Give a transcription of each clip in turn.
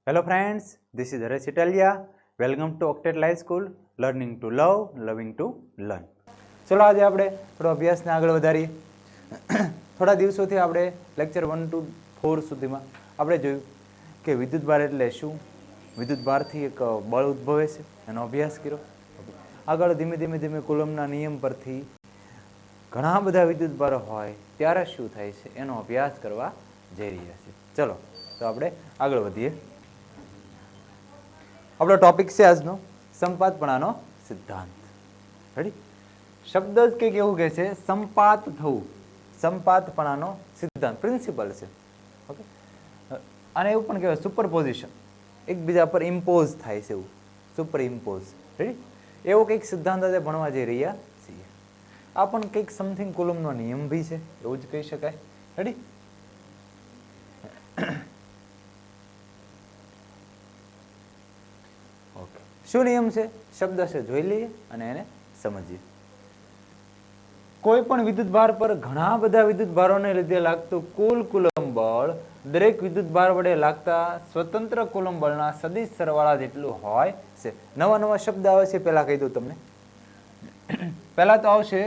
Hello friends, this is Harish Italia. Welcome to Octet Life School, learning to love, loving to learn. ચલો આજે આપણે થોડો અભ્યાસને આગળ વધારીએ. થોડા દિવસોથી આપણે લેક્ચર 1 to 4 સુધીમાં આપણે જોયું કે વિદ્યુત ભાર એટલે શું, વિદ્યુત ભારથી એક બળ ઉદ્ભવે છે એનો અભ્યાસ કર્યો. આગળ ધીમે ધીમે કુલમના નિયમ પરથી ઘણા બધા વિદ્યુત ભારો હોય ત્યારે શું થાય છે એનો અભ્યાસ કરવા જઈ રહ્યા છીએ. ચલો તો આપણે આગળ વધીએ. આપણો ટોપિક છે આજનો સંપાતપણાનો સિદ્ધાંત. રેડી? શબ્દ જ કંઈક એવું કહે છે, સંપાત થવું, સંપાતપણાનો સિદ્ધાંત, પ્રિન્સિપલ છે. ઓકે, અને એવું પણ કહેવાય સુપરપોઝિશન, એકબીજા પર ઇમ્પોઝ થાય છે એવું, સુપર ઇમ્પોઝ. રેડી? એવો કંઈક સિદ્ધાંત આજે ભણવા જઈ રહ્યા છીએ. આ પણ કંઈક સમથિંગ કુલમનો નિયમ બી છે એવું જ કહી શકાય. રેડી? શું નિયમ છે? શબ્દ છે, જોઈ લઈએ અને એને સમજીએ. કોઈ પણ વિદ્યુત ભાર પર ઘણા બધા વિદ્યુત ભારોને લીધે લાગતું કુલ કુલમ બળ દરેક વિદ્યુત ભાર વડે લાગતા સ્વતંત્ર કુલમ બળના સદિશ સરવાળા જેટલું હોય છે. નવા નવા શબ્દ આવે છે, પહેલા કહી દઉં તમને. પહેલા તો આવશે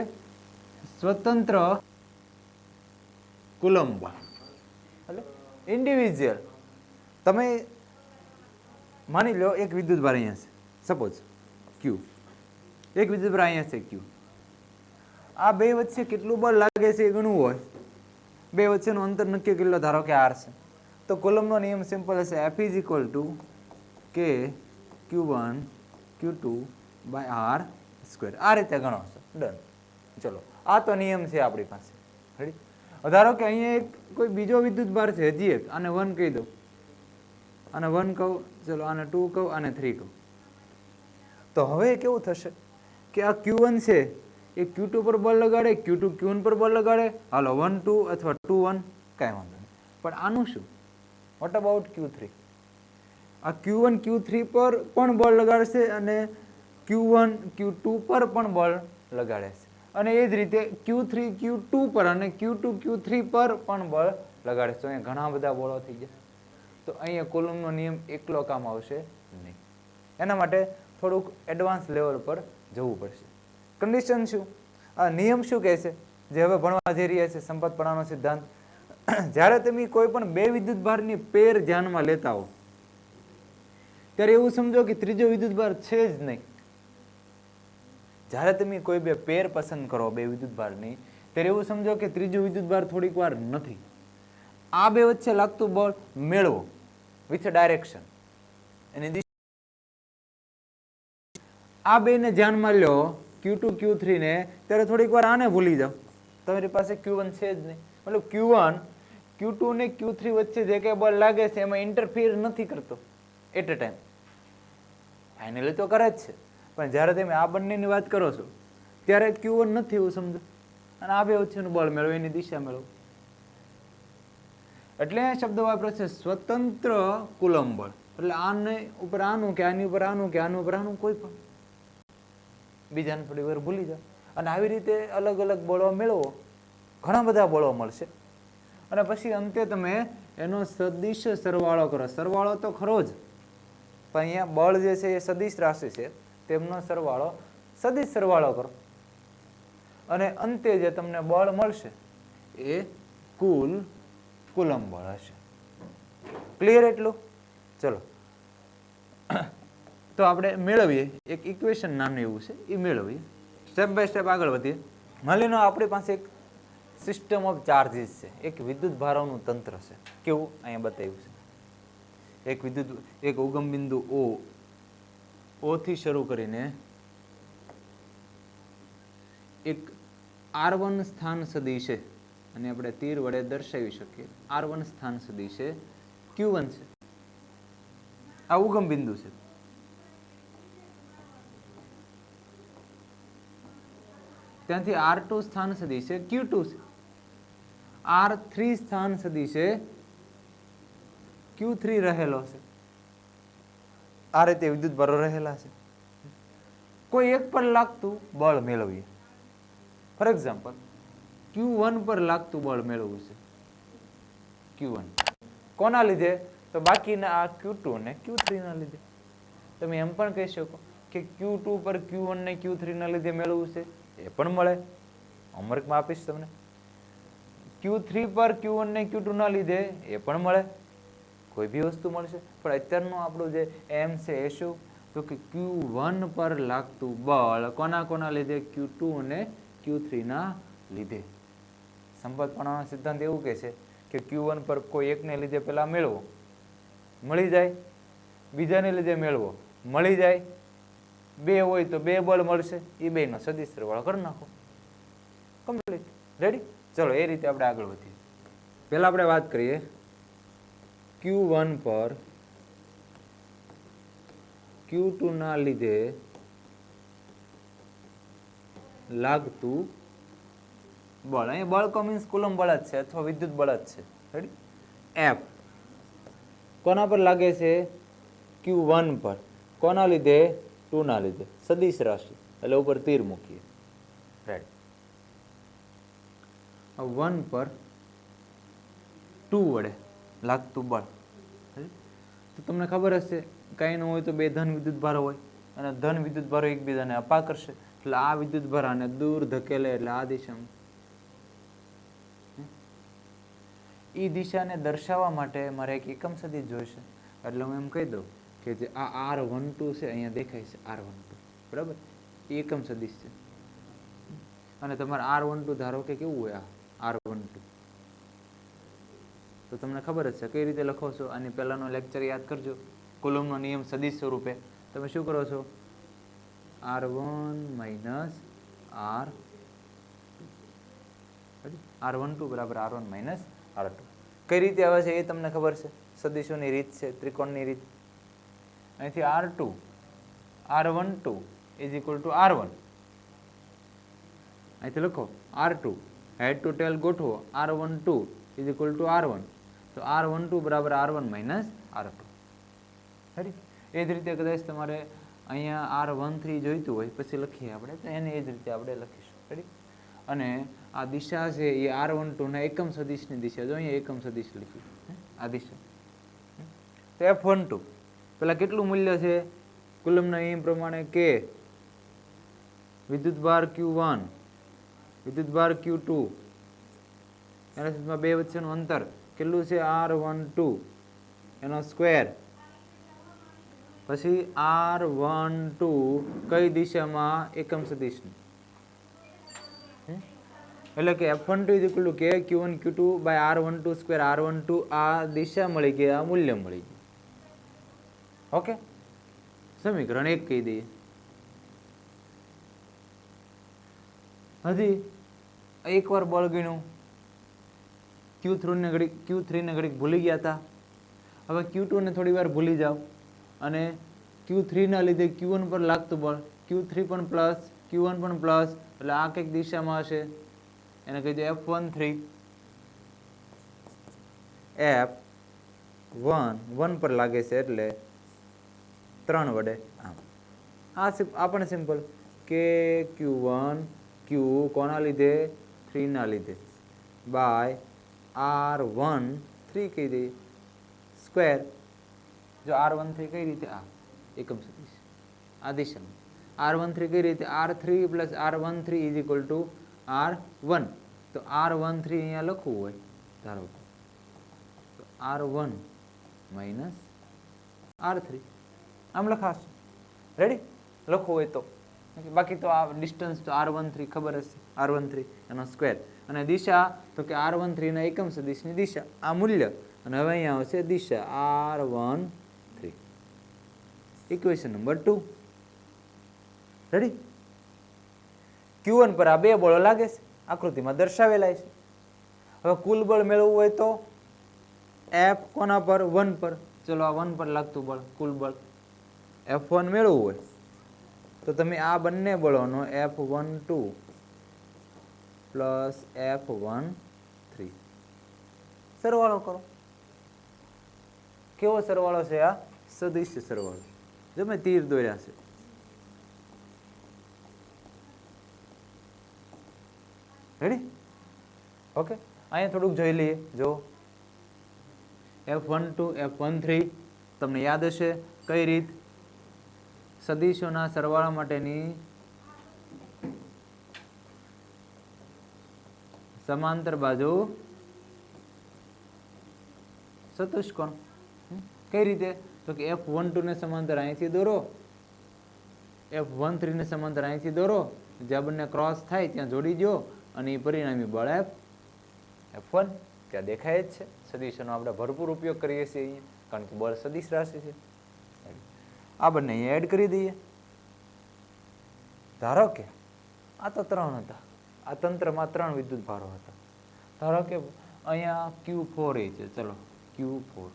સ્વતંત્ર કુલમ બળ, એટલે ઇન્ડિવિજ્યુઅલ. તમે માની લો એક વિદ્યુત ભાર અહીંયા છે, સપોઝ ક્યુ, એક વિદ્યુત ભાર અહીંયા છે ક્યુ. આ બે વચ્ચે કેટલું બળ લાગે છે એ ગણવું હોય, બે વચ્ચેનું અંતર નક્કી કેટલો, ધારો કે આર છે, તો કુલમનો નિયમ સિમ્પલ હશે, એફ ઇઝ ઇક્વલ ટુ કે Q1 Q2 by R square. આ રીતે ગણો છો. ડન. ચલો, આ તો નિયમ છે આપણી પાસે. રેડી? ધારો કે અહીંયા એક કોઈ બીજો વિદ્યુત ભાર છે, હજી એક, આને 1 કહી દઉં, આને 1 કહું, ચલો આને 2 કહું, આને 3 કહું. તો હવે કેવું થશે કે આ Q1 છે એ Q2 પર બળ લગાડે, Q2 Q1 પર બળ લગાડે, હાલો 1 2 અથવા 2 1, કાંઈ વાંધો નહીં. પણ આનું શું? What about Q3? આ Q1 Q3 પર પણ બળ લગાડશે અને Q1 Q2 પર પણ બળ લગાડે છે, અને એ જ રીતે Q3 Q2 પર અને Q2 Q3 પર પણ બળ લગાડે છે. તો અહીંયા ઘણા બધા બળો થઈ ગયા. તો અહીંયા કુલમનો નિયમ એકલો કામ આવશે નહીં. એના માટે થોડુંક એડવાન્સ લેવલ પર જવું પડશે. કન્ડિશન શું? આ નિયમ શું કહે છે જે હવે ભણવા જઈ રહ્યા છે, સંપાતપણાનો સિદ્ધાંત. જ્યારે તમે કોઈ પણ બે વિદ્યુત ભારની પેર ધ્યાનમાં લેતા હો ત્યારે એવું સમજો કે ત્રીજો વિદ્યુત ભાર છે જ નહીં. જ્યારે તમે કોઈ બે પેર પસંદ કરો બે વિદ્યુત ભારની, ત્યારે એવું સમજો કે ત્રીજો વિદ્યુત ભાર થોડીક વાર નથી. આ બે વચ્ચે લાગતું બળ મેળવો વિથ ડાયરેક્શન, એની દિશા. આ બેને ધ્યાનમાં લો, Q2 Q3 ને, ત્યારે થોડીક વાર આને ભૂલી જાઓ, તમારી પાસે Q1 છે જ નહીં. મતલબ Q1 Q2 ને Q3 વચ્ચે જે કંઈ બળ લાગે છે એમાં ઇન્ટરફિયર નથી કરતો એટ અ ટાઈમ. ફાઇનલી તો કરે જ છે, પણ જ્યારે તમે આ બંનેની વાત કરો છો ત્યારે Q1 નથી એવું સમજો, અને આ બે વચ્ચેનું બળ મેળવો, એની દિશા મેળવો. એટલે શબ્દ વાપરે છે સ્વતંત્ર કુલમ બળ. એટલે આને ઉપર આનું કે આની ઉપર આનું કે આનું ઉપર આનું, કોઈ પણ બીજાને થોડી વાર ભૂલી જાઓ, અને આવી રીતે અલગ અલગ બળો મેળવો, ઘણા બધા બળો મળશે. અને પછી અંતે તમે એનો સદિશ સરવાળો કરો. સરવાળો તો ખરો જ, પણ અહીંયા બળ જે છે એ સદિશ રાશિ છે, તેમનો સરવાળો, સદિશ સરવાળો કરો, અને અંતે જે તમને બળ મળશે એ કુલ કુલમ બળ હશે. ક્લિયર એટલું? ચલો તો આપણે મેળવીએ, એક ઇક્વેશન નામનું એવું છે, એ મેળવીએ. સ્ટેપ બાય સ્ટેપ આગળ વધીએ. માની લો આપણી પાસે એક સિસ્ટમ ઓફ ચાર્જીસ છે, એક વિદ્યુત ભારોનું તંત્ર છે. કેવું? અહીંયા બતાવ્યું છે. એક ઉગમ બિંદુ O થી શરૂ કરીને એક R1 સ્થાન સદિશે, અને આપણે તીર વડે દર્શાવી શકીએ, R1 સ્થાન સદિશે Q1 છે. આ ઉગમ બિંદુ છે. ત્યાંથી R2 સ્થાન સદિશે Q2 છે. R3 સ્થાન સદિશે Q3 રહેલો છે. આ રીતે વિદ્યુત ભારો રહેલા છે. કોઈ એક પર લાગતું બળ મેળવીએ. ફોર એક્ઝામ્પલ Q1 પર લાગતું બળ મેળવવું છે. Q1 કોના લીધે? તો બાકીના આ Q2 ને Q3 ના લીધે. તમે એમ પણ કહી શકો કે Q2 પર Q1 ને Q3 ના લીધે મેળવવું છે, એ પણ મળે. હોમવર્કમાં આપીશ તમને. Q3 પર Q1 ને Q2 ના લીધે એ પણ મળે. કોઈ બી વસ્તુ મળશે. પણ અત્યારનું આપણું જે એમ છે એ શું? તો કે Q1 પર લાગતું બળ કોના લીધે? Q2 અને Q3 ના લીધે. સંપતપણાનો સિદ્ધાંત એવું કહે છે કે Q1 પર કોઈ એકને લીધે પેલા મેળવો, મળી જાય. બીજાને લીધે મેળવો, મળી જાય. બે હોય તો બે બળ મળશે, એ બેનો સદિશ સરવાળો કરી નાખો. કમ્પ્લીટ. રેડી? ચલો એ રીતે આપણે આગળ વધીએ. પહેલા આપણે વાત કરીએ Q1 પર Q2 ના લીધે લાગતું બળ. અહીંયા બળ કો મીન્સ કુલમ બળ જ છે અથવા વિદ્યુત બળ જ છે. રેડી? F કોના પર લાગે છે? Q1 પર. કોના લીધે? 2 ના લીધે. સદિશ રાશિ એટલે ઉપર તીર મૂકીએ. રેડી? 1 પર 2 વડે લાગતું બળ. તો તમને ખબર હશે કાંઈ ન હોય તો બે ધન વિદ્યુત ભારો હોય અને ધન વિદ્યુત ભારો એકબીજાને અપા કરશે એટલે આ વિદ્યુત ભારાને દૂર ધકેલે એટલે આ દિશામાં. એ દિશાને દર્શાવવા માટે મારે એક એકમ સદિશ જોઈશે. એટલે હું એમ કહી દઉં કે જે આ R12 છે અહીંયા દેખાય છે R12, બરાબર? એ એકમ સદિશ છે. અને તમારે R12 ધારો કે કેવું હોય આ R12, તો તમને ખબર જ છે કઈ રીતે લખો છો. આની પહેલાનો લેક્ચર યાદ કરજો. કુલમનો નિયમ સદિશ સ્વરૂપે તમે શું કરો છો? R1 માઇનસ R12 બરાબર R1 માઇનસ R2. કઈ રીતે આવે છે એ તમને ખબર છે? સદિશોની રીત છે, ત્રિકોણની રીત. અહીંથી R2 R12 is equal to R1. અહીંથી લખો R2 હેડ ટુ ટેલ ગોઠવો R12 is equal to R1. તો R12 બરાબર R1 માઇનસ R2. ખરી? એ જ રીતે કદાચ તમારે અહીંયા R13 જોઈતું હોય પછી લખીએ આપણે, તો એને એ જ રીતે આપણે લખીશું. ખરી? અને આ દિશા છે એ R12 ના એકમ સદિશની દિશા. જો અહીંયા એકમ સદિશ લખ્યું આ દિશા. તો F12 પેલા કેટલું મૂલ્ય છે? કુલમના નિયમ પ્રમાણે કે વિદ્યુતભાર Q1 વિદ્યુતભાર Q2 એના છેદમાં બે વચ્ચેનું અંતર કેટલું છે? R12 એનો સ્ક્વેર. પછી R12 કઈ દિશામાં? એકમ સદિશની. એટલે કે F12 ઇઝ ઇક્વલ ટુ કે Q1 Q2 by R12 square. R12 આ દિશા મળી ગઈ, આ મૂલ્ય મળી ગયું. ઓકે? સમીકરણ 1 કહી દઈએ. હજી એકવાર બળ ગણ્યું. Q3 ને ઘડીક ભૂલી ગયા હતા. હવે Q2 ને થોડી વાર ભૂલી જાઓ અને Q3 ના લીધે Q1 પર લાગતું બળ. Q3 પણ પ્લસ, Q1 પણ પ્લસ, એટલે આ કંઈક દિશામાં હશે. એને કહી દો F13. F1 પર લાગે છે એટલે 3 વડે આમ. આ પણ સિમ્પલ કે Q1 Q કોના લીધે? 3 ના લીધે બાય R13 કહી દઈએ સ્ક્વેર. જો R13 કઈ રીતે? આ એકમ સદિશ આ દિશામાં. R13 કઈ રીતે? R3 plus R13 is equal to R1. તો R13 અહીંયા લખવું હોય ધારો કે તો R1 માઇનસ R3 આમ લખાશે. રેડી? લખવું હોય તો. બાકી તો આ ડિસ્ટન્સ તો R13 ખબર હશે, R13 એનો સ્ક્વેર. અને દિશા તો કે R13 ના એકમ સદિશની દિશા આ મૂલ્ય. અને હવે અહીંયા આવશે દિશા R13. Equation number 2. Ready? Q1 પર આ બે બળો લાગે છે, આકૃતિમાં દર્શાવેલા છે. હવે કુલ બળ મેળવવું હોય તો F કોના પર? 1 પર. ચલો આ 1 પર લાગતું બળ કુલ બળ F1 મેળવવું હોય તો તમે આ બંને બળોનો F12 પ્લસ F13 સરવાળો કરો. કેવો સરવાળો છે? આ સદિશ સરવાળો. જો મેં તીર દોર્યા છે. રેડી? ઓકે? અહીંયા થોડુંક જોઈ લઈએ. જો F12 F13 તમને યાદ હશે કઈ રીત? સદિશોના સરવાળા માટેની સમાંતર બાજુ ચતુષ્કોણ. કઈ રીતે? તો કે F12 ને સમાંતર અહીંથી દોરો, F13 ને સમાંતર અહીંથી દોરો, જ્યાં બંને ક્રોસ થાય ત્યાં જોડી દો અને એ પરિણામી બળ F1 ત્યાં દેખાય જ છે. સદિશોનો આપણે ભરપૂર ઉપયોગ કરીએ છીએ અહીંયા, કારણ કે બળ સદિશ રાશિ છે. આ બંને અહીંયા એડ કરી દઈએ. ધારો કે આ તો 3 હતા, આ તંત્રમાં 3 વિદ્યુત ભારો હતા. ધારો કે અહીંયા Q4 છે, ચલો Q4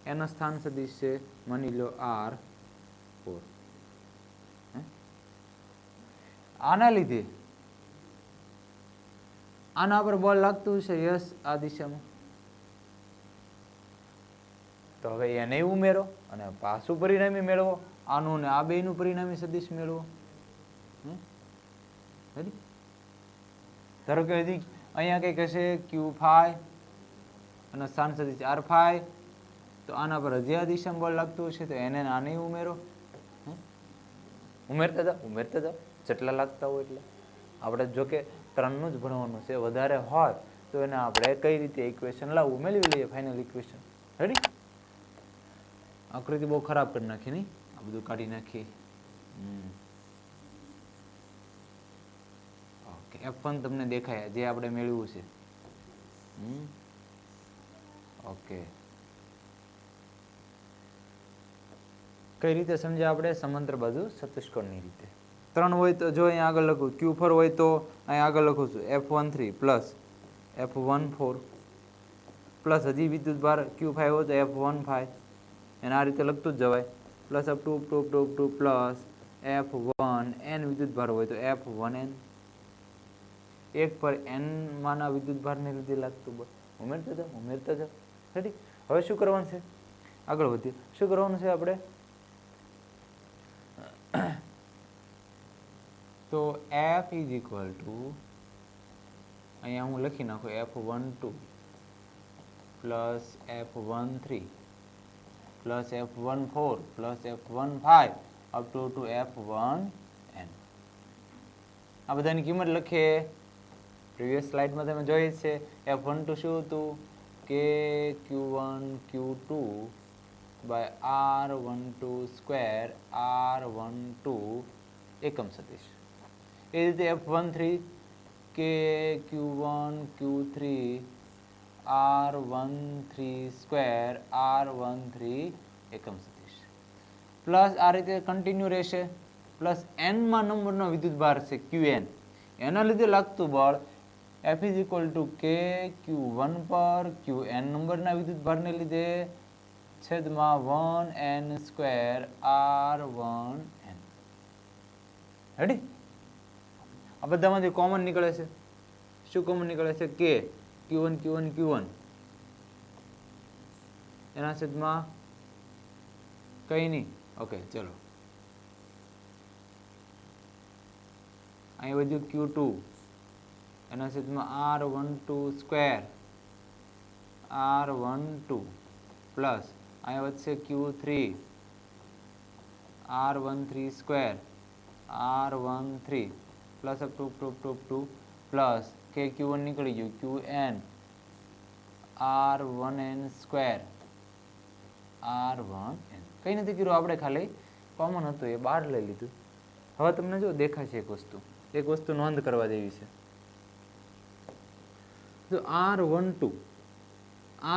એનો સ્થાન સદિશ છે, માની લો R4. આના લીધે આના પર બળ લાગતું છે યસ આ દિશામાં, તો હવે એને ઉમેરો અને પાછું પરિણામી મેળવો, આનું ને આ બેયનું પરિણામી સદિશ મેળવો. ધારો કે હજી અહીંયા કંઈક હશે Q5 અને સ્થાન સદિશ R5, તો આના પર હજી આ દિશામાં બળ લાગતું હશે, તો એને આને ઉમેરો. ઉમેરતા જાઓ જેટલા લાગતા હોય એટલે. આપણે જો કે 3નું જ ભણવાનું છે, વધારે હોય તો એને આપણે કઈ રીતે ઇક્વેશન લાવવું મેળવી લઈએ, ફાઇનલ ઇક્વેશન. રેડી? આકૃતિ બહુ ખરાબ કરી નાખી નહીં, આ બધું કાઢી નાખી. ઓકે, F1 તમને દેખાય જે આપણે મેળવ્યું છે. ઓકે, કઈ રીતે સમજ્યા આપણે? સમાંતર બાજુ ચતુષ્કોણની રીતે. 3 હોય તો જો અહીંયા આગળ લખું, Q4 હોય તો અહીંયા આગળ લખું છું F13 પ્લસ F14 પ્લસ હજી વિદ્યુત ભાર Q5 હોય તો F15, એને આ રીતે લખતું જ જવાય. Plus up to plus F1n વિદ્યુત ભાર હોય તો F1n. એક પર n માના વિદ્યુત ભારને લીધે લાગતું બળ. ઉમેરતા જાઓ. રેડી? હવે શું કરવાનું છે? આગળ વધીએ. શું કરવાનું છે આપણે? તો F ઇઝ ઇક્વલ ટુ, અહીંયા હું લખી નાખું F12 plus F13 plus F14 plus F15 up to F1n. આ બધાની કિંમત લખીએ. પ્રીવિયસ સ્લાઇડમાં તમે જોઈ છે. F12 શું હતું? કે Q1 Q2 by R12 square R12 એકમ સદિશ. એ રીતે F13 કે Q1 Q3 R13 square R13 એકમ સદિશ. પ્લસ આ રીતે કન્ટિન્યુ રહેશે. પ્લસ n માં નંબરનો વિદ્યુત ભાર છે Qn, એના લીધે લાગતું બળ F ઇઝ ઇક્વલ ટુ કે Q1 પર Qn નંબરના વિદ્યુત ભારને લીધે છેદમાં 1n સ્ક્વેર R1n. રેડી? આ બધામાંથી કોમન નીકળે છે. શું કોમન નીકળે છે? કે Q1 એના છેદમાં કઈ નહીં. ઓકે, ચલો અહીં વધ્યું Q2 એના છેદમાં R12 સ્ક્વેર R12 પ્લસ અહીં વધશે Q3 R13 square R13 plus up to plus કે Q1 નીકળી ગયું Qn R1n સ્ક્વેર R1n. કંઈ નથી કર્યું આપણે, ખાલી કોમન હતું એ બહાર લઈ લીધું. હવે તમને જો દેખાય છે એક વસ્તુ નોંધ કરવા જેવી છે. તો R12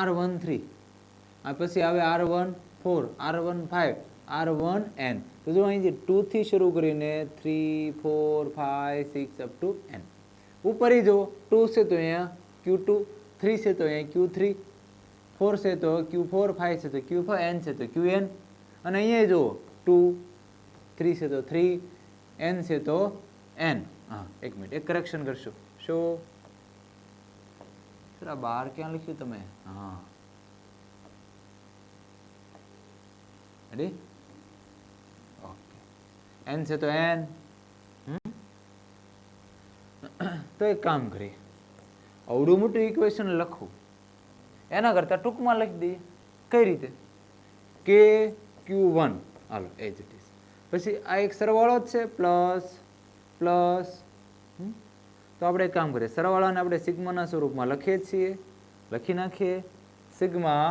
R13 આ પછી આવે R14 R15 R1n. તો જો અહીં જે 2 થી શરૂ કરીને 3 4 5 6 અપ ટુ n. ઉપર ही જો 2 છે તો અહીંયા Q2, 3 છે તો અહીંયા Q3, 4 છે તો Q4, 5 છે તો Q5, n છે તો Qn. અને અહીંયા જો 2, 3 છે તો 3, n છે તો n. હા, એક મિનિટ, એક કરેક્શન કરશો. શું સર આ બહાર ક્યાં લખ્યું તમે? હા, રેડી? ઓકે, n છે તો n. તો એક કામ કરીએ, અવડું મોટું ઇક્વેશન લખું એના કરતાં ટૂંકમાં લખી દઈએ. કઈ રીતે? કે Q1 hello age it is. પછી આ એક સરવાળો જ છે પ્લસ પ્લસ. તો આપણે એક કામ કરીએ, સરવાળાને આપણે સિગ્માના સ્વરૂપમાં લખીએ છીએ. લખી નાખીએ sigma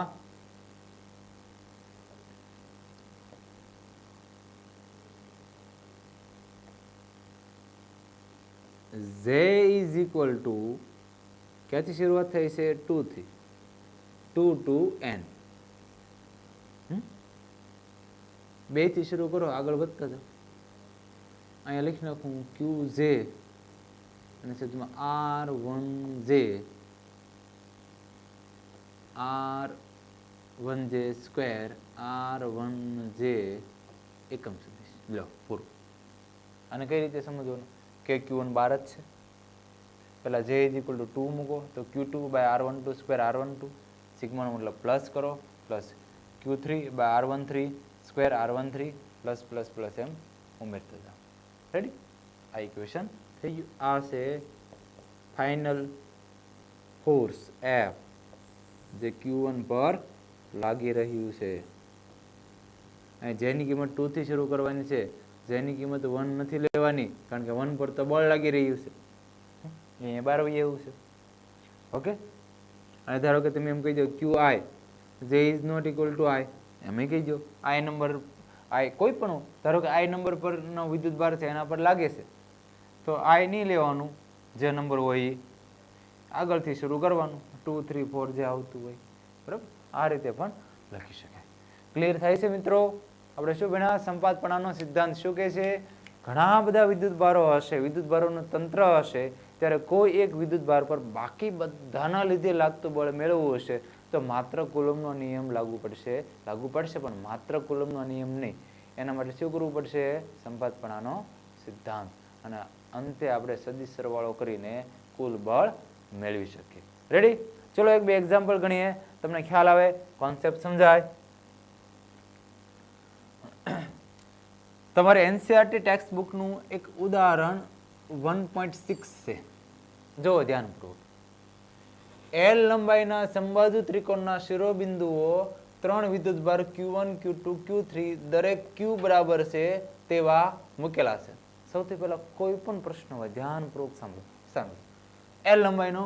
z is equal to ક્યાંથી શરૂઆત થઈ છે? 2 થી 2 to n. 2 થી શરૂ કરો, આગળ વધતા જાઓ. અહીંયા લખી નાખું QJ અને છેદમાં R1J R1J સ્ક્વેર R1J એકમ સદિશ. લો પૂરું. અને કઈ રીતે સમજવાનું? કે Q1 12 જ છે. પેલા J ઇઝ ઇક્વલ ટુ 2 મૂકો તો Q2 by R12 square R12 સિગ્માનો મતલબ પ્લસ કરો plus Q3 by R13 square R13 plus plus plus એમ ઉમેરતા જાઓ. રેડી? આ ઇક્વેશન થઈ ગયું. આ છે ફાઇનલ ફોર્સ F જે Q1 પર લાગી રહ્યું છે. અહીં જેની કિંમત 2 થી શરૂ કરવાની છે, જેની કિંમત 1 નથી લેવાની કારણ કે 1 પર તો બળ લાગી રહ્યું છે. અહીંયા 12 એવું છે. ઓકે. અને ધારો કે તમે એમ કહી દો QI J is not equal to I, એમ કહી દો. I નંબર I કોઈ પણ ધારો કે I નંબર પરનો વિદ્યુત ભાર છે એના પર લાગે છે તો I નહીં લેવાનું, જે નંબર હોય એ આગળથી શરૂ કરવાનું, 2 3 4 જે આવતું હોય. બરાબર? આ રીતે પણ લખી શકાય. ક્લિયર થાય છે મિત્રો? આપણે શું ભણ્યા? સંપાતપણાનો સિદ્ધાંત શું કહે છે? ઘણા બધા વિદ્યુત ભારો હશે, વિદ્યુત ભારોનું તંત્ર હશે, ત્યારે કોઈ એક વિદ્યુત ભાર પર બાકી બધાના લીધે લાગતું બળ મેળવવું હશે તો માત્ર કુલમનો નિયમ લાગુ પડશે પણ માત્ર કુલમનો નિયમ નહીં. એના માટે શું કરવું પડશે? સંપાતપણાનો સિદ્ધાંત. અને અંતે આપણે સદિશ સરવાળો કરીને કુલ બળ મેળવી શકીએ. રેડી? ચલો એક બે એક્ઝામ્પલ ગણીએ, તમને ખ્યાલ આવે, કોન્સેપ્ટ સમજાય. તમારે એનસીઆરટી ટેક્સ્ટ બુકનું એક ઉદાહરણ 1.6 છે. જો ધ્યાનપૂર્વક. L લંબાઈના સમબાજુ ત્રિકોણના શિરોબિંદુઓ 3 વિદ્યુતભાર Q1 Q2 Q3 દરેક Q બરાબર છે તેવા મૂકેલા છે. સૌથી પહેલા કોઈ પણ પ્રશ્ન હોય ધ્યાનપૂર્વક સાંભળો. L લંબાઈનો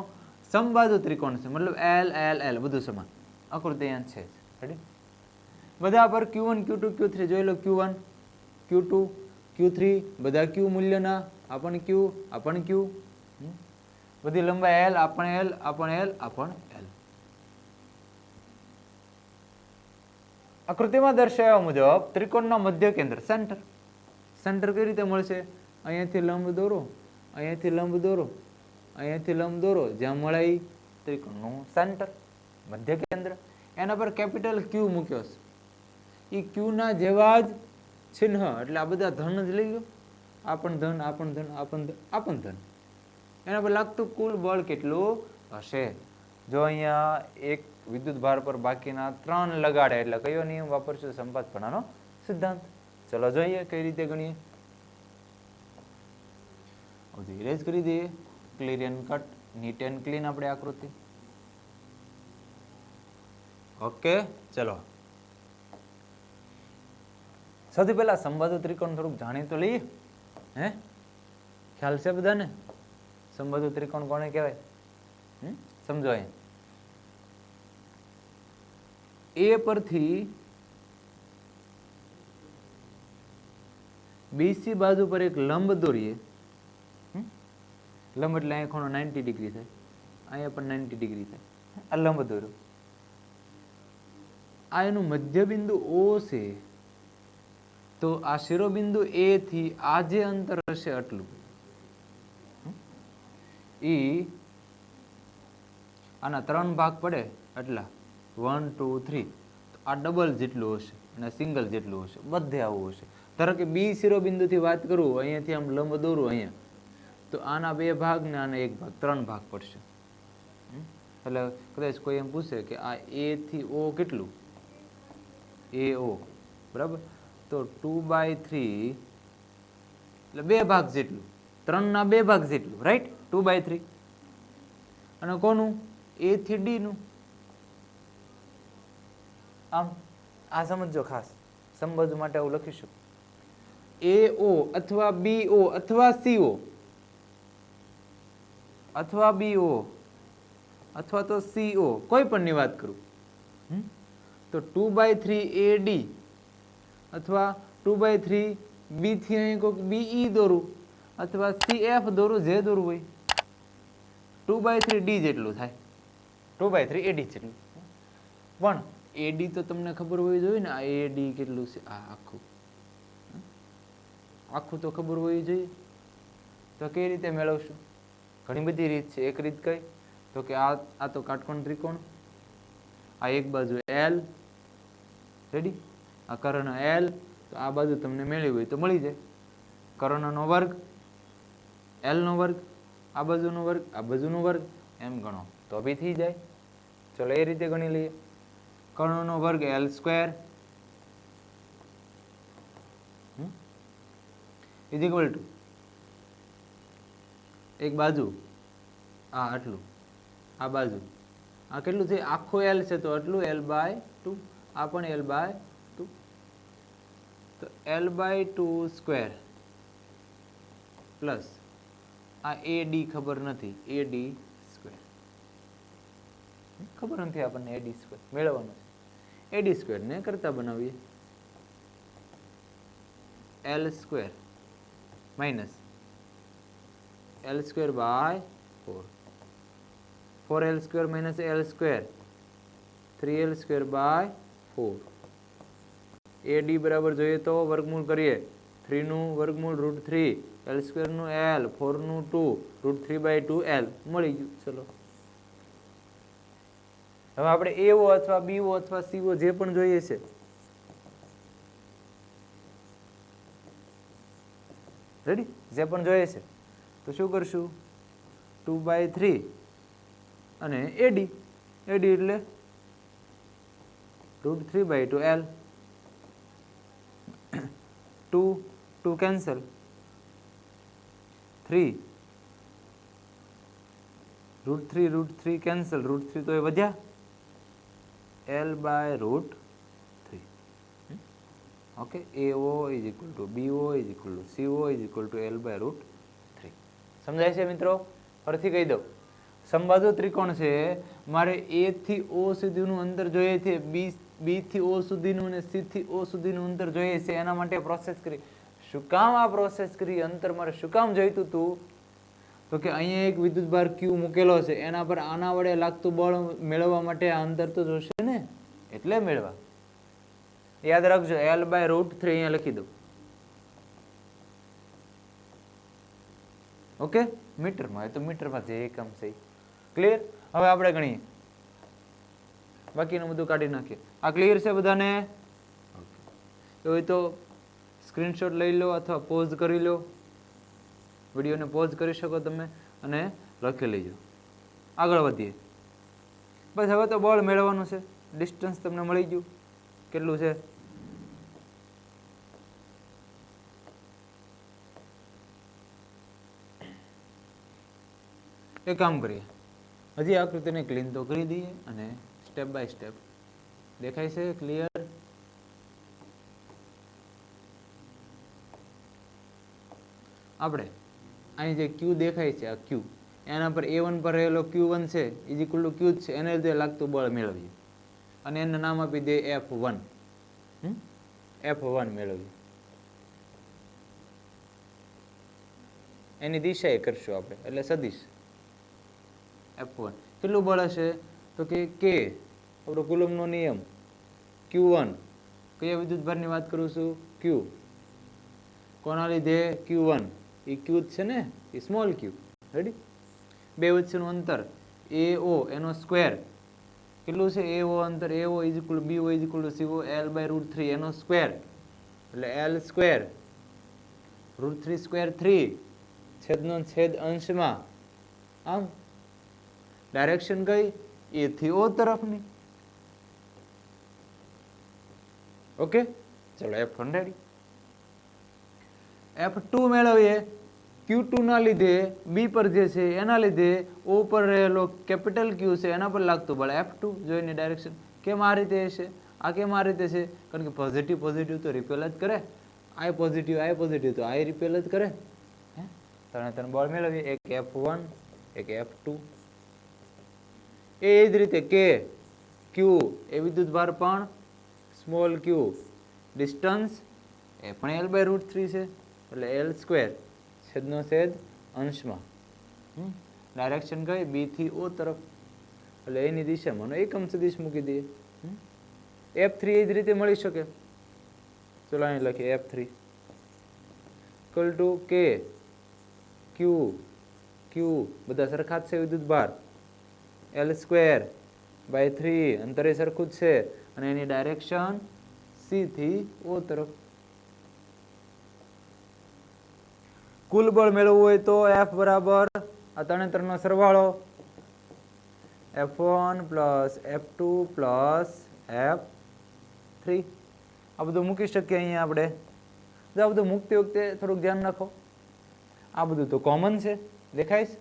સમબાજુ ત્રિકોણ છે, મતલબ L L L બધું સમાન. આકૃતિ અહીંયા છે. રેડી? બધા પર Q1 Q2 Q3 જોઈ લો. Q1 Q2 Q3 બધા Q મૂલ્યના, આ પણ Q આ પણ Q, બધી લંબાઈ L, આ પણ L આ પણ L આ પણ L. આકૃતિમાં દર્શાવ્યા મુજબ ત્રિકોણના મધ્ય કેન્દ્ર સેન્ટર કઈ રીતે મળશે? અહીંયાથી લંબ દોરો, અહીંયાથી લંબ દોરો, અહીંયાથી લંબ દોરો, જ્યાં મળે એ ત્રિકોણનું સેન્ટર મધ્ય કેન્દ્ર. એના પર કેપિટલ Q મૂક્યો છે. એ Q ના જેવા જ ચિહ્ન, એટલે આ બધા ધન જ લઈ લો. આ પણ ધન આ પણ ધન આ પણ ધન આ પણ ધન. એના પર લાગતું કુલ બળ કેટલું હશે? જો અહીંયા એક વિદ્યુત ભાર પર બાકીના 3 લગાડે એટલે કયો નિયમ વાપરશું? સંપાતપણાનો સિદ્ધાંત. ચલો જોઈએ કઈ રીતે ગણીએ. ઇરેઝ કરી દઈએ. Clear and cut, neat and clean આપણે આકૃતિ. ઓકે. ચલો સૌથી પહેલા સમબાજુ ત્રિકોણ થોડુંક જાણી તો લઈએ. હે, ખ્યાલ છે બધાને? સમબાજુ ત્રિકોણ કોને કહેવાય? સમજો. અહીંયા એ પરથી બીસી બાજુ પર એક લંબ દોરીએ. લંબ એટલે અહીંયા ખૂણો 90 ડિગ્રી થાય, અહીંયા પણ 90 ડિગ્રી થાય. આ લંબ દોર્યો. આ એનું મધ્યબિંદુ O છે. તો આ શિરોબિંદુ A થી આ જે અંતર હશે આટલું, આના 3 ભાગ પડે એટલા 1 2 3, આ ડબલ જેટલું હશે અને સિંગલ જેટલું હશે, બધે આવું હશે. ધારો કે બી શિરોબિંદુથી વાત કરું, અહીંયાથી આમ લંબ દોરું અહીંયા, તો આના 2 ભાગ ને આના 1 ભાગ, 3 ભાગ પડશે. એટલે કદાચ કોઈ એમ પૂછે કે આ A થી O કેટલું? AO બરાબર. તો 2/3 એટલે 2 ભાગ જેટલું, 3 ના 2 ભાગ જેટલું, રાઈટ? 2/3. અને કોનું? A થી D નું. આમ આ સમજો ખાસ, સંબંધ માટે આવું લખીશું, AO અથવા BO અથવા CO અથવા BO અથવા તો CO કોઈ પણની વાત કરું, તો 2/3 AD અથવા 2/3 B થી અહીં કોઈક BE દોરું અથવા CF દોરું, જે દોરવું હોય, 2/3 D જેટલું થાય, 2/3 AD જેટલું. પણ AD તો તમને ખબર હોવી જોઈએ ને, આ AD કેટલું છે, આ આખું આખું તો ખબર હોવી જોઈએ. તો કઈ રીતે મેળવશું? ઘણી બધી રીત છે. એક રીત કઈ? તો કે આ તો કાટકોણ ત્રિકોણ, આ એક બાજુ L, રેડી, આ કર્ણ L, તો આ બાજુ તમને મેળવી હોય તો મળી જાય. કર્ણનો વર્ગ, L નો વર્ગ, આ બાજુનો વર્ગ, આ બાજુનો વર્ગ, એમ ગણો તો બી થઈ જાય. ચલો એ રીતે ગણી લઈએ. કર્ણનો વર્ગ L square is equal to એક બાજુ આ આટલું, આ બાજુ આ કેટલું છે, આખો L છે તો આટલું L/2, આ પણ L/2, તો L/2 સ્ક્વેર પ્લસ આ AD ખબર નથી, AD સ્ક્વેર ખબર નથી આપણને, AD સ્ક્વેર મેળવવાનું છે. AD સ્ક્વેર ને કરતા બનાવીએ, L square minus L square by 4, 4L square minus L square, 3L square by 4. AD બરાબર જોઈએ તો વર્ગમૂળ કરીએ, 3 નું વર્ગમૂળ √3, L સ્ક્વેર નું L, 4 નું 2, √3/2L મળી ગયું. ચલો હવે આપણે AO અથવા BO અથવા CO જે પણ જોઈએ છે, રેડી, જે પણ જોઈએ છે તો શું કરશું? 2/3 અને AD, AD એટલે √3/2L, 2 કેન્સલ, 3 √3 કેન્સલ, √3 તો એ વધ્યા, L/√3. Okay, AO is equal to BO is equal to CO is equal to L/√3. સમજાય છે મિત્રો? ફરીથી કહી દઉં, સમબાજુ ત્રિકોણ છે, મારે A થી O સુધીનું અંતર જોઈએ છે, B થી O સુધીનું અને C થી O સુધીનું અંતર જોઈએ છે. એના માટે પ્રોસેસ કરી. શું કામ આ પ્રોસેસ કરી? અંતર મારે શું કામ જોઈતું હતું? તો કે અહીંયા એક વિદ્યુતભાર Q મૂકેલો છે, એના પર આના વડે લાગતું બળ મેળવવા માટે આ અંતર તો જોશે ને, એટલે મેળવા. યાદ રાખજો, L/√3 અહીંયા લખી દઉં. ઓકે, મીટરમાં હોય તો મીટરમાં જે એકમ છે. ક્લિયર? હવે આપણે ગણીએ, બાકીનું બધું કાઢી નાખીએ. આ ક્લિયર છે બધાને? તો હોય તો સ્ક્રીનશોટ લઈ લો અથવા પોઝ કરી લો, વિડીયોને પોઝ કરી શકો તમે અને લખી લેજો. આગળ વધીએ. બસ હવે તો બળ મેળવવાનું છે. ડિસ્ટન્સ તમને મળી ગયું, કેટલું છે? એક કામ કરીએ, હજી આકૃતિને ક્લીન તો કરી દઈએ અને સ્ટેપ બાય સ્ટેપ દેખાય છે ક્લિયર? આપણે અહીં જે Q દેખાય છે, આ Q, એના પર A1 પર રહેલો Q1 છે, ઇઝ ઇક્વલ ટુ Q જ છે, એને લીધે લાગતું બળ મેળવીએ અને એને નામ આપી દે F1. F1 મેળવીએ. એની દિશા એ કરશું આપણે, એટલે સદિશ F1 કેટલું બળ હશે? તો કે K, આપણો કુલમ્બનો નિયમ, Q1, કયા વિદ્યુતભારની વાત કરું છું? Q. કોના લીધે? Q1, એ Q જ છે ને, એ સ્મોલ Q. રેડી? બે વચ્ચેનું અંતર AO, એનો સ્ક્વેર કેટલું છે? AO અંતર, AO is equal to BO is equal to CO L/√3, એનો સ્ક્વેર એટલે L સ્ક્વેર, √3 સ્ક્વેર 3, છેદનો છેદ અંશમાં. આમ ડાયરેક્શન કઈ? A થી O તરફની. ઓકે, ચલો F1 રેડી. F2 મેળવીએ. Q2 ના લીધે B પર જે છે એના લીધે O પર રહેલો કેપિટલ Q છે એના પર લાગતું બળ F2. જોઈને ડાયરેક્શન કેમ આ રીતે હશે? આ કેમ આ રીતે છે? કારણ કે પોઝિટિવ પોઝિટિવ તો રિપેલ જ કરે, આ પોઝિટિવ તો આ રિપેલ જ કરે. ત્રણે ત્રણ બળ મેળવીએ, એક F1 એક F2. એ જ રીતે કે ક્યુ એ વિદ્યુત ભાર પણ સ્મોલ ક્યુ, ડિસ્ટન્સ એ પણ L/√3 છે, એટલે L² છેદનો છેદ અંશમાં. ડાયરેક્શન કઈ? બી થી ઓ તરફ, એટલે એની દિશામાં એકમ સદિશ મૂકી દઈએ. F3 એ જ રીતે મળી શકે. ચલો અહીં લખીએ F3 ઇક્વલ ટુ કે ક્યુ બધા સરખા જ છે વિદ્યુત ભાર, L²/3 અંતરે સરખું જ છે, અને એની ડાયરેક્શન સી થી ઓ તરફ. કુલ બળ મેળવવું હોય તો F બરાબર આ ત્રણે ત્રણનો સરવાળો, F1 plus F2 plus F3. આ બધું મૂકી શકીએ અહીંયા આપણે. આ બધું મૂકતી વખતે થોડુંક ધ્યાન રાખો, આ બધું તો કોમન છે, દેખાય છે?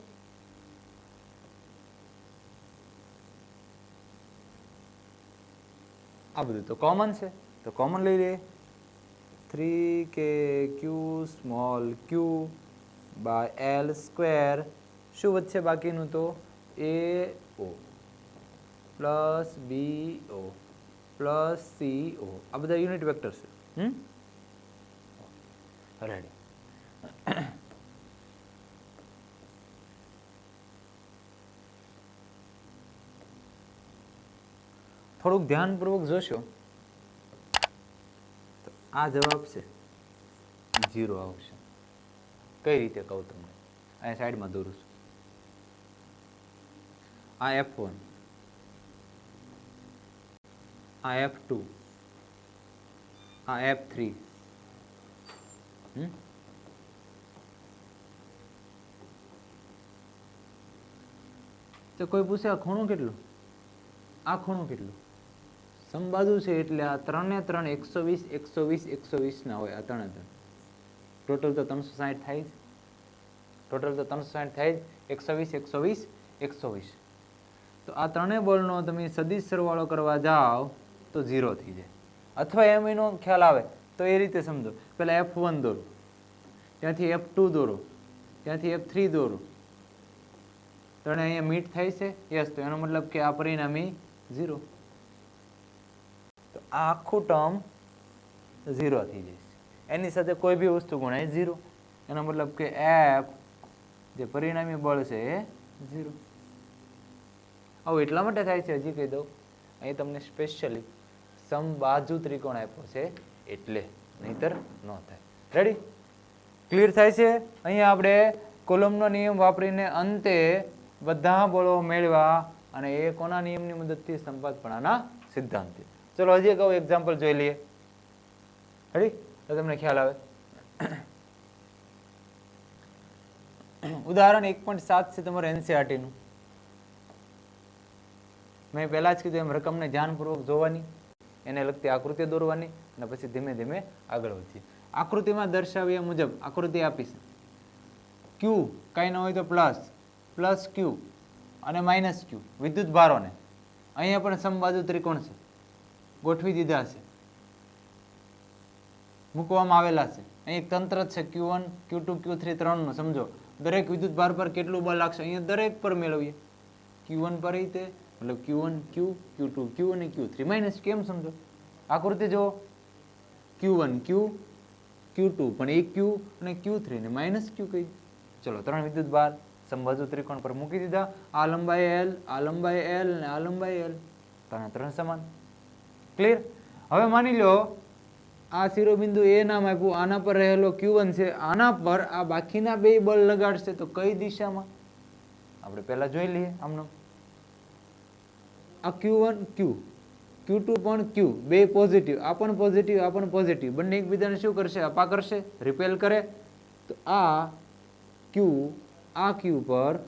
આ બધું તો કોમન છે, તો કોમન લઈ લઈએ. 3kq small Q by L². શું વધશે બાકીનું? તો AO plus BO plus CO. આ બધા યુનિટ વેક્ટર છે. રેડી. થોડુંક ધ્યાનપૂર્વક જોશો તો આ જવાબ છે 0 આવશે. કઈ રીતે કહું તમને? અહીંયા સાઈડમાં દોરું છું. આ F1, આ F2, આ F3. તો કોઈ પૂછે આ ખૂણું કેટલું? આ ખૂણું કેટલું? સમબાજુ છે એટલે આ ત્રણે ત્રણ 120 120 120 ના હોય. આ ત્રણે ત્રણ ટોટલ તો 360 થાય જ. ટોટલ તો 360 થાય જ. 120 120 120. તો આ ત્રણેય બળનો તમે સદિશ સરવાળો કરવા જાઓ તો 0 થઈ જાય. અથવા એમ એનો ખ્યાલ આવે તો એ રીતે સમજો. પહેલા F1 દોરો, ત્યાંથી F2 દોરો, ત્યાંથી F3 દોરો. ત્રણે અહીંયા મીટ થાય છે? યસ. તો એનો મતલબ કે આ પરિણામી 0. તો આ આખું ટર્મ 0 થઈ જાય છે. એની સાથે કોઈ બી વસ્તુ ગુણાય 0. એનો મતલબ કે F જે પરિણામી બળ છે એ 0. આવું એટલા માટે થાય છે, હજી કહી દઉં, અહીં તમને સ્પેશિયલી સમબાજુ ત્રિકોણ આપ્યો છે એટલે, નહીતર ન થાય. રેડી? ક્લિયર થાય છે? અહીંયા આપણે કોલમનો નિયમ વાપરીને અંતે બધા બળો મેળવ્યા, અને એ કોના નિયમની મદદથી? સંપાતપણાના સિદ્ધાંતથી. ચલો હજી એક એક્ઝામ્પલ જોઈ લઈએ. રેડી? તો તમને ખ્યાલ આવે. ઉદાહરણ 1.7 છે તમારે NCERT નું. મેં પહેલા જ કીધું એમ રકમને ધ્યાનપૂર્વક જોવાની, એને લગતી આકૃતિ દોરવાની, અને પછી ધીમે ધીમે આગળ વધીએ. આકૃતિમાં દર્શાવ્યા મુજબ આકૃતિ આપીશ. ક્યુ કાંઈ ન હોય તો પ્લસ ક્યુ અને માઇનસ ક્યુ વિદ્યુત ભારોને અહીંયા પણ સમબાજુ ત્રિકોણ છે, ગોઠવી દીધા છે, મૂકવામાં આવેલા છે. અહીં એક તંત્ર છે Q1 Q2 Q3 ત્રણનું. સમજો દરેક વિદ્યુત ભાર પર કેટલું બળ લાગશે અહીંયા દરેક પર મેળવીએ. Q1 પર રીતે મતલબ Q1 Q, Q2 Q અને Q3 માઇનસ. કેમ સમજો? આકૃતિ જો Q1 Q, Q2 પણ એક Q અને Q3 ને માઇનસ Q કહી. ચલો ત્રણ વિદ્યુત ભાર સમબાજુ ત્રિકોણ પર મૂકી દીધા. આ લંબાઈ L, આ લંબાઈ L અને આ લંબાઈ L, ત્રણ સમાન. ક્લિયર? હવે માની લો આ શિરોબિંદુ એ નામ આપ્યું, આના પર રહેલો Q1 છે, આના પર આ બાકીના બે બળ લગાડશે તો કઈ દિશામાં? આપણે પહેલા જોઈ લઈએ. આમનો આ Q1 Q, Q2 પણ Q, બે પોઝિટિવ, આ પણ પોઝિટિવ, આ પણ પોઝિટિવ, બંને એકબીજાને શું કરશે? અપા કરશે, રિપેલ કરે. તો આ Q આ Q પર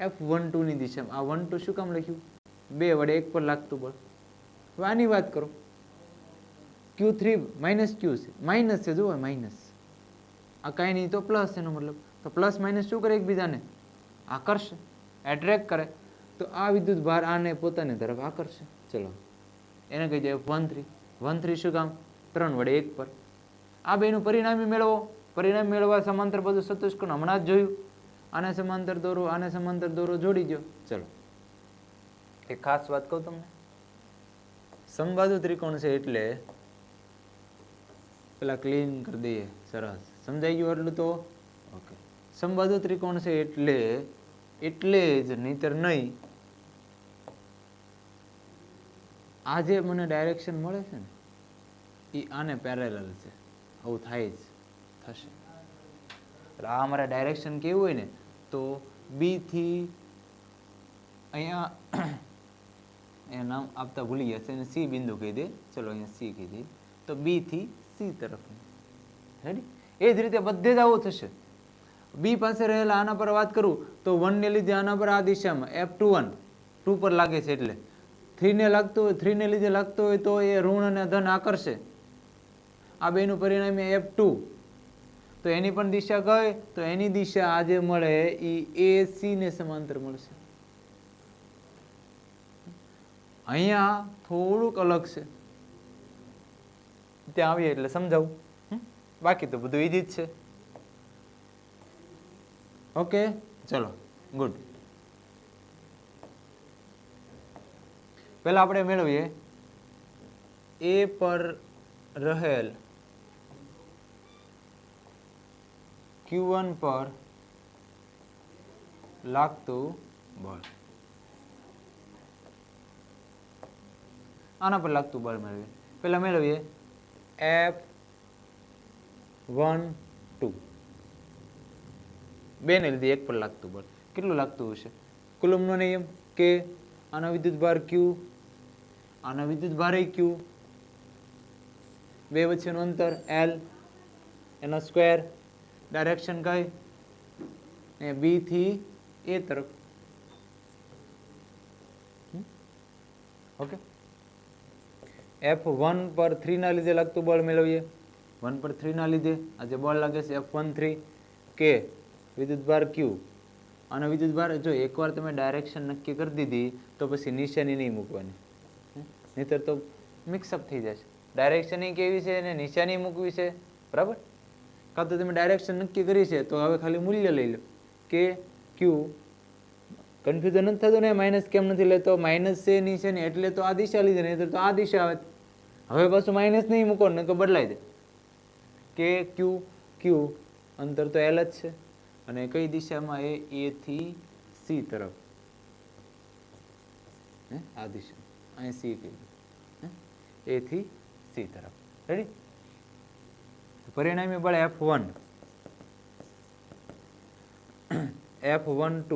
F12 ની દિશામાં. આ 12 શું કામ લખ્યું? બે વડે એક પર લાગતું બળ. હવે આની વાત કરો. Q3 માઇનસ Q છે, માઇનસ છે, જુઓ માઇનસ. આ કાંઈ નહીં તો પ્લસ, એનો મતલબ તો પ્લસ માઇનસ શું કરે? એકબીજાને આકર્ષે, એટ્રેક્ટ કરે. તો આ વિદ્યુત ભાર આને પોતાની તરફ આકર્ષે. ચલો એને કહી દે F13. 13 શું કામ? 3 વડે 1 પર. આ બેનું પરિણામી મેળવો. પરિણામ મેળવવા સમાંતર બધું ચતુષ્કોણ હમણાં જ જોયું. આને સમાંતર દોરો, આને સમાંતર દોરો, જોડી દો. ચલો, એક ખાસ વાત કહું તમને. સમબાજુ ત્રિકોણ છે એટલે પેલા ક્લીન કરી દઈએ. સરસ સમજાઈ ગયું એટલું તો ઓકે. સમબાજુ ત્રિકોણ છે એટલે જ, નહીતર નહીં. આ જે મને ડાયરેક્શન મળે છે ને એ આને પેરેલલ છે. આવું થાય જ થશે. આ અમારે ડાયરેક્શન કેવું હોય ને તો બી થી અહીંયા અહીંયા નામ આપતા ભૂલી ગયા છે અને સી બિંદુ કહી દે. ચલો અહીંયા સી કહી દઈએ તો બી થી સી તરફ. રેડી? એ જ રીતે બધે જ આવું થશે. બી પાસે રહેલા આના પર વાત કરું તો 1 ને લીધે આના પર આ દિશામાં F21 2 પર લાગે છે એટલે 3 ને લાગતું હોય, 3 ને લીધે લાગતું હોય તો એ ઋણ અને ધન આકર્ષે. આ બેનું પરિણામ F2 તો એની પણ દિશા કઈ? તો એની દિશા આજે મળે એ AC ને સમાંતર મળશે. અહીંયા થોડુંક અલગ છે, ત્યાં આવીએ એટલે સમજાવું. બાકી તો બધું ઈજી જ છે. ઓકે ચલો ગુડ. પહેલા આપણે મેળવીએ એ પર રહેલ Q1 પર લાગતું બળ. આના પર લાગતું બળ મેળવીએ. પહેલા મેળવીએ F12 બે ને લીધે 1 પર લાગતું બળ. કેટલું લાગતું હશે? કુલમ્બનો નિયમ કે આનો વિદ્યુત ભાર Q, આનો વિદ્યુત ભાર Q, બે વચ્ચેનું અંતર L, એનો સ્ક્વેર, ડાયરેક્શન કઈ? બી થી એ તરફ. ઓકે. F1 પર 3 ના લીધે લાગતું બળ મેળવીએ. 1 પર 3 ના લીધે આ જે બળ લાગે છે F13 કે વિદ્યુત ભાર Q. આનો વિદ્યુત ભાર જો એકવાર તમે ડાયરેક્શન નક્કી કરી દીધી તો પછી નિશાની નહીં મૂકવાની, નહીતર તો મિક્સઅપ થઈ જશે. ડાયરેક્શન કેવી છે અને નિશાની મૂકવી છે, બરાબર? કાં તો તમે ડાયરેક્શન નક્કી કરી છે તો હવે ખાલી મૂલ્ય લઈ લો કે Q. કન્ફ્યુઝન નથી થતું ને? માઇનસ કેમ નથી લેતો? માઇનસ છે નિશાની એટલે તો આ દિશા લીધે, નહીતર તો આ દિશા આવે. હવે પાછું માઇનસ નહીં મૂકો ને તો બદલાઈ દે કે Q અંતર તો L જ છે અને કઈ દિશામાં? એ થી સી તરફ. આ દિશા અહીં સી કહી એ થી સી તરફ. રેડી? પરિણામી બળ F1 F12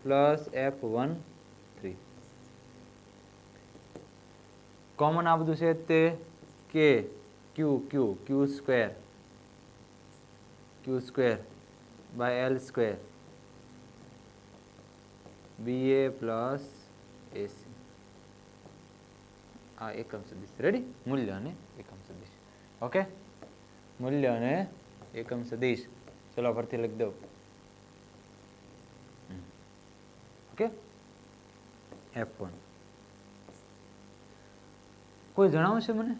plus F13. Common આ બધું છે તે કે Q square by L square BA plus AC. આ એકમ સદિશ. રેડી? મૂલ્ય અને એકમ સદિશ. ઓકે, મૂલ્ય અને એકમ સદિશ. ચલો ફરીથી લખી દઉં. Okay, F1. કોઈ જણાવશે મને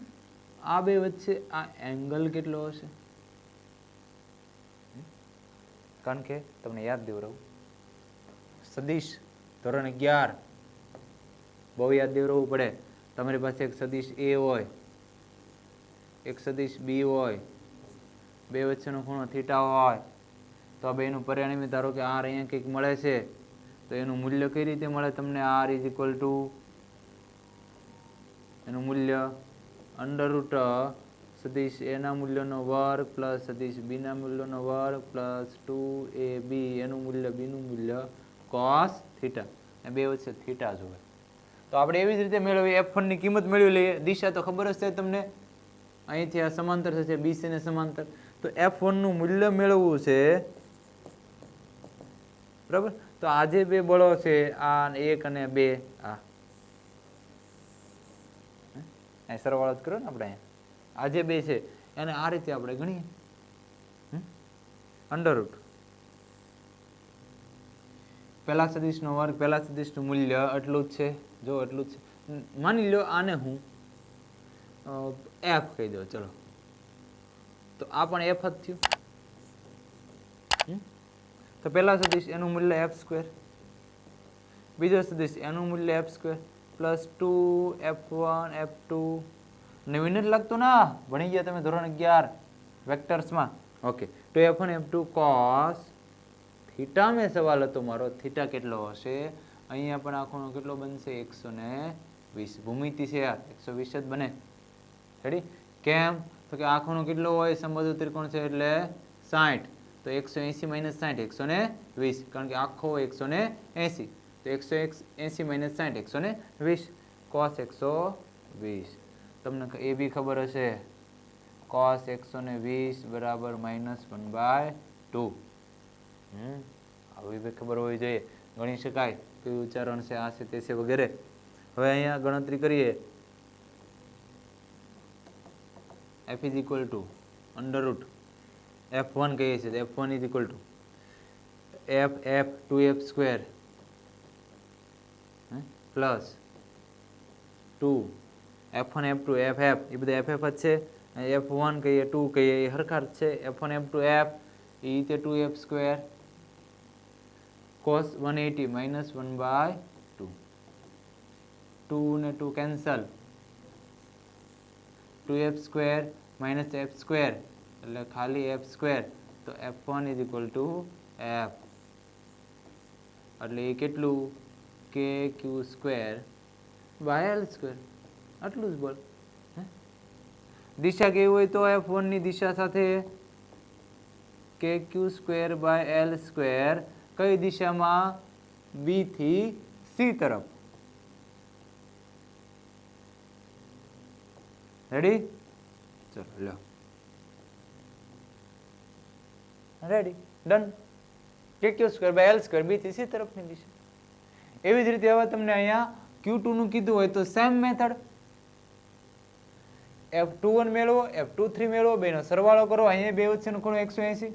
આ બે વચ્ચે આ એંગલ કેટલો હશે? કારણ કે તમને યાદ દેવરાવું, સદિશ ધોરણ 11 બહુ યાદ દેવરાવવું પડે. તમારી પાસે એક સદિશ A હોય, એક સદિશ B હોય, બે વચ્ચેનો ખૂણો થીટા હોય તો આ બેનું પરિણામી ધારો કે R અહીંયા કંઈક મળે છે તો એનું મૂલ્ય કઈ રીતે મળે તમને? R ઇઝ ઇક્વલ ટુ એનું મૂલ્ય અંડર રૂટ સદિશ A ના મૂલ્યનો વર્ગ પ્લસ સદિશ B ના મૂલ્યનો વર્ગ પ્લસ 2AB એનું મૂલ્ય B નું મૂલ્ય cos થીટા. બે વચ્ચે થીટા જ હોય. તો આપણે એવી જ રીતે મેળવીએ. F1 ની કિંમત મેળવી લઈએ. દિશા તો ખબર જ છે તમને, અહીંથી આ સમાંતર થશે BC ને સમાંતર. તો F1 નું મૂલ્ય મેળવવું છે, બરાબર? તો આ જે બે બળો છે આ 1 અને 2, આ સરવાળો જ કરો ને આપણે. અહીંયા આ જે બે છે એને આ રીતે આપણે ગણીએ. અંડર રૂટ પહેલા સદિશનો વર્ગ, પહેલા સદિશનું મૂલ્ય એટલું જ છે. જો એટલું જ છે. માની લો આને હું એફ કહી દો. ચલો, તો આ પણ એફ જ થયું. તો પહેલા સદિશ એનું મૂલ્ય એફ સ્ક્વેર, બીજો સદિશ એનું મૂલ્ય F square plus 2f1 f2. નવીન જ લાગતું ના, ભણી ગયા તમે ધોરણ 11 વેક્ટર્સમાં. ઓકે, તો f1 f2 cos થીટા મેં સવાલ હતો મારો, થીટા કેટલો હશે? અહીંયા પણ આ ખૂણો કેટલો બનશે? 120. ભૂમિતિ છે યાર, 120 જ બને. રેડી? કેમ? તો કે આ ખૂણો કેટલો હોય? સમબાજુ ત્રિકોણ છે એટલે 60. તો 180 માઇનસ 60 120, કારણ કે આખો 180. તો 180 માઇનસ 60 120 cos 120. તમને એ બી ખબર હશે, cos 120 બરાબર -1/2. આવી બી ખબર હોવી જોઈએ, ગણી શકાય. કયું ઉચ્ચારણ છે, આ છે, તે છે વગેરે. હવે અહીંયા ગણતરી કરીએ. f is equal to under root f1 કહીએ છીએ, f1 is equal to f 2f square plus 2 f1 f2 f એ બધા f જ છે. f1 કહીએ 2 કહીએ એ હરખા જ છે. f1 f2 f એ રીતે 2f સ્ક્વેર cos 180 -1/2. 2 ને 2 cancel, 2f square minus f square એટલે ખાલી f સ્ક્વેર. તો f1 is equal to f એટલે એ કેટલું? kq square by l square. આટલું જ બોલ. દિશા કેવી હોય તો f1 ની દિશા સાથે kq square by l square કઈ દિશામાં? b થી c તરફ. રેડી? ચલો લો, ready, done. kq square by l square b થી c તરફની દિશા. એવી જ રીતે હવે તમને અહીંયા q2 નું કીધું હોય તો સેમ મેથડ. f21 મેળવો, f23 મેળવો, બેનો સરવાળો કરો. અહીંયા બે વચ્ચેનો ખૂણો 180.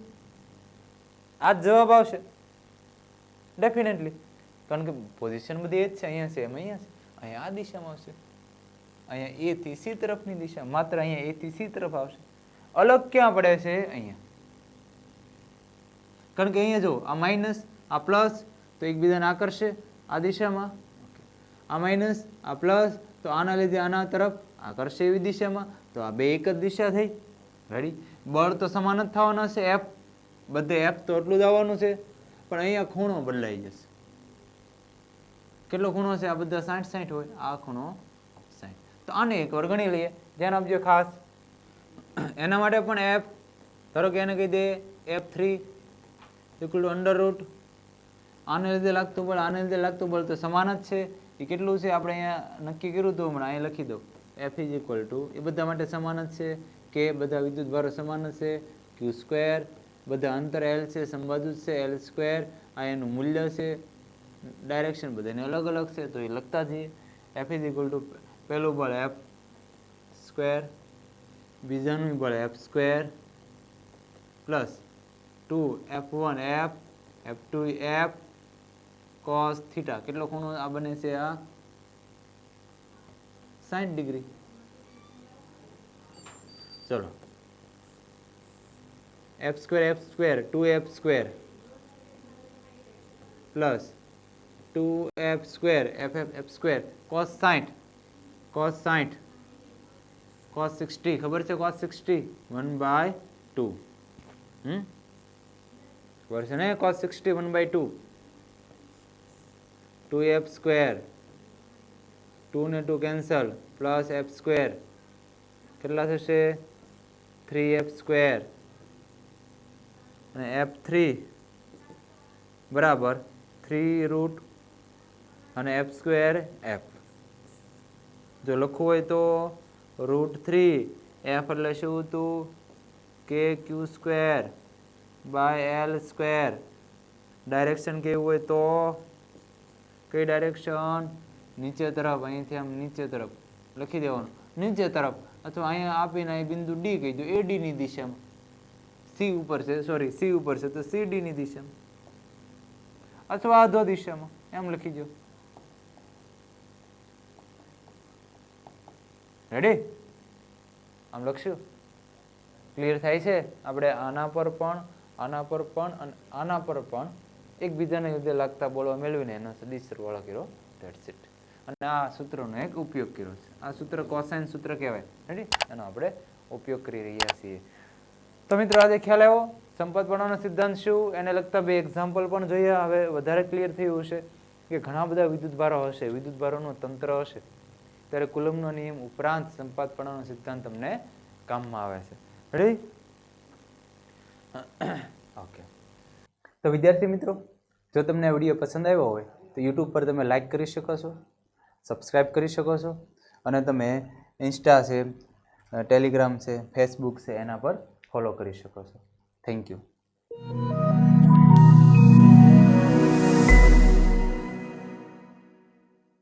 આ જ જવાબ આવશે ડેફિનેટલી, કારણ કે પોઝિશન બધી એ જ છે. અહીંયા છે એમ અહીંયા છે, અહીંયા આ દિશામાં આવશે. અહીંયા a થી c તરફની દિશા, માત્ર અહીંયા a થી c તરફ આવશે. અલગ ક્યાં પડે છે? અહીંયા. કારણ કે અહીંયા જો આ માઇનસ આ પ્લસ તો એકબીજાને આકર્ષે આ દિશામાં, આ માઇનસ આ પ્લસ તો આના લીધે આના તરફ આકર્ષે એવી દિશામાં. તો આ બે એક જ દિશા થઈ. રેડી? બળ તો સમાન જ થવાના છે. એફ બધે એફ તો એટલું જ આવવાનું છે, પણ અહીંયા ખૂણો બદલાઈ જશે. કેટલો ખૂણો છે? આ બધા 60 હોય, આ ખૂણો 60. તો આને એકવાર ગણી લઈએ. ધ્યાન આપજો ખાસ. એના માટે પણ એફ, ધારો કે એને કહી દે f3 equal to under route. આને લીધે લાગતું બળ, આને લીધે લાગતું બળ તો સમાન જ છે. એ કેટલું છે આપણે અહીંયા નક્કી કર્યું હતું હમણાં, અહીંયા લખી દો. f ઇઝ ઇક્વલ ટુ, એ બધા માટે સમાન જ છે કે બધા વિદ્યુત ભારો સમાન જ છે. q સ્ક્વેર, બધા અંતર l છે, સંબાજુ જ છે, l સ્ક્વેર. આ એનું મૂલ્ય છે. ડાયરેક્શન બધાને અલગ અલગ છે, તો એ લખતા જઈએ. f ઇઝ ઇક્વલ ટુ પહેલું બળ f સ્ક્વેર, બીજાનું બળ f square plus 2f1 f f2 f cos theta. કેટલો ખૂણો આ બને છે? આ 60 ડિગ્રી. ચલો, f square 2f square plus 2f square f square cos 60 cos 60 ખબર છે? cos 60 1/2. ખબર છે ને? cos 60 1/2. 2f સ્ક્વેર, 2 ને 2 કેન્સલ, પ્લસ f સ્ક્વેર કેટલા થશે? 3f સ્ક્વેર અને f3 બરાબર 3 રૂટ અને f સ્ક્વેર f. જો લખવું હોય તો √3 f એટલે શું હતું? kq square by l square. Direction કેવું હોય તો કઈ ડાયરેક્શન? નીચે તરફ. અહીંથી આમ નીચે તરફ લખી દેવાનું, નીચે તરફ. અથવા અહીંયા આપીને અહીં બિંદુ ડી કહી દો, AD ની દિશામાં. C ઉપર છે, સોરી C ઉપર છે તો CD ની દિશામાં. અથવા અધો દિશામાં, એમ લખી દો. રેડી? આમ લખશું. ક્લિયર થાય છે? આપણે આના પર પણ, આના પર પણ અને આના પર પણ એકબીજાને લીધે લાગતા બોલવા મેળવીને એનો સદિશ સરવાળો કર્યો. That's it. અને આ સૂત્રનો એક ઉપયોગ કર્યો છે. આ સૂત્ર કોસાઇન સૂત્ર કહેવાય. રેડી? એનો આપણે ઉપયોગ કરી રહ્યા છીએ. તો મિત્રો આજે ખ્યાલ આવ્યો સંપાતપણાનો સિદ્ધાંત શું, એને લગતા બે એક્ઝામ્પલ પણ જોઈએ. હવે વધારે ક્લિયર થયું હશે કે ઘણા બધા વિદ્યુતભારો હશે, વિદ્યુતભારોનું તંત્ર હશે, ત્યારે કુલમનો નિયમ ઉપરાંત સંપાતપણાનો સિદ્ધાંત તમને કામમાં આવે છે. રેડી? ઓકે. તો વિદ્યાર્થી મિત્રો, જો તમને આ વિડીયો પસંદ આવ્યો હોય તો યુટ્યુબ પર તમે લાઈક કરી શકો છો, સબસ્ક્રાઈબ કરી શકો છો, અને તમે ઇન્સ્ટા છે, ટેલિગ્રામ છે, ફેસબુક છે, એના પર ફોલો કરી શકો છો. Thank you.